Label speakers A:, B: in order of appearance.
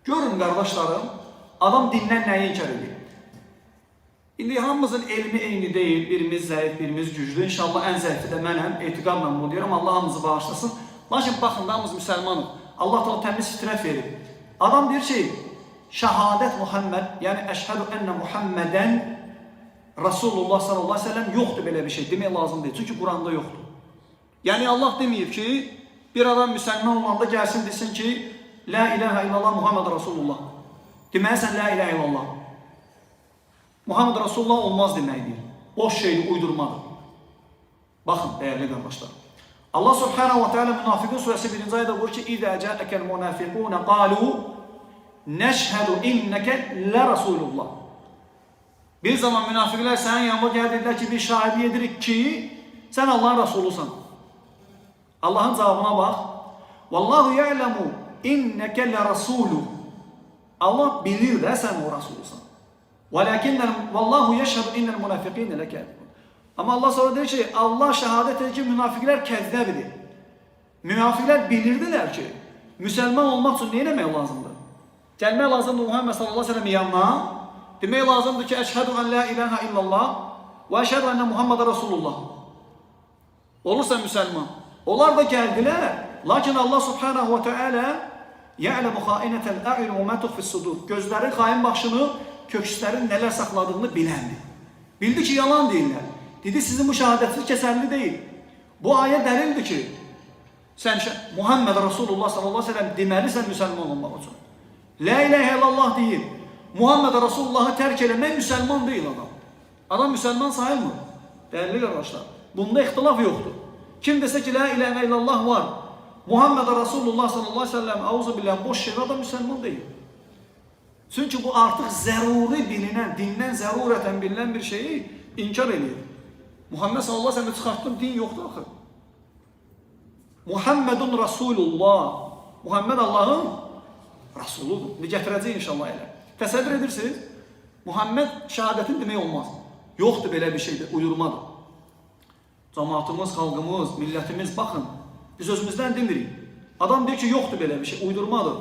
A: Görün qardaşlarım, adam dindən nəyi inkar edir? İndi hamımızın elmi eyni deyil, birimiz zəif, birimiz güclü. İnşallah ən zəifi də mənəm, etiqadla bunu deyirəm, Allah hamımızı bağışlasın. Lakin baxın, hamımız müsəlmanıq, Allah da təmiz fitrət verir. Adam deyir ki, şəhadət Muhammed, yəni əşhədu ənə Muhammədən Rasulullah sallallahu aleyhi ve sellem yoxdur belə bir şey, demək lazım deyil. Çünki Quranda yoxdur. Yəni Allah deməyib ki, bir adam müsəlman olanda gəlsin desin ki, La ilahe illallah Muhammed Rasulullah. Deməlisən La ilahe illallah. Muhammed Rasulullah olmaz deməkdir. Boş şeydir, uydurmadır. Baxın, dəyərli qardaşlar. Allah subhanahu wa ta'ala Münafiqun surəsi 1-ci ayədə buyurur ki, İzə cəəkəl münafiqunə qalu nəşhədu innəkə lə Rasulullah. Bir zaman münafiqlər sənin yanına gəldilər ki, bir şahidi edirik ki, sən Allahın Rasulusan. Allahın cavabına bax. Vallahu ya'lemu innəkə lə Rasuluh. Allah bilir də sən o Rasulusan. Vallahu yeşhədu innəl münafiqinə ləkədibun. Amma Allah sonra deyir ki, Allah şəhadət edir ki, münafiqlər kəzzəbidir. Münafiqlər bilirdilər ki, müsəlman olmaq üçün nə etmək lazımdır? Gəlmək lazımdır Muhammed sallallahu aleyhi ve sellem yanına. Demək lazımdır ki, əşhədu ən la ilahe illallah və əşhədu ənə Muhammed Rasulullah. Olursa müsəlman. Onlar da gəldilər. Lakin Allah subhanahu wa ta'ala ya'lemu xainətəl a'yun və mə tuxfis sudur. Gözlərin xain baxışını, kökslərin nələr saxladığını biləndir. Bildi ki, yalan deyirlər. Dedi, sizin bu şəhadətiniz kəsərli deyil. Bu ayə dəlildir ki, sən Muhammed Rasulullah sallallahu aleyhi ve sellem deməlisən müsəlman olmaq üçün. La ilahe illallah deyil. Muhammed Rasulullah'ı tərk eləmək müsəlman deyil adam. Adam müsəlman sayılmır. Dəyərli qardaşlar, bunda ixtilaf yoxdur. Kim desə ki, la ilahe illallah var, Muhammed Rasulullah sallallahu aleyhi ve sellem auzu billah boş şey, adam müsəlman deyil. Çünki bu artıq zəruri bilinən, dindən zərurətən bilinən bir şeyi inkar edir. Muhammed sallallahu aleyhi ve sellem çıxartdım, din yoxdur axı. Muhammedun Rasulullah. Muhammed Allah'ın Rasuludur. Gətirəcək inşallah elə. Təsəvvür edirsiniz, Muhammed şəhadətin demək olmaz. Yoxdur belə bir şeydir, uyurmadır. Cəmaatımız, xalqımız, millətimiz, baxın, biz özümüzdən demirik. Adam deyir ki, yoxdur belə bir şey, uydurmadır.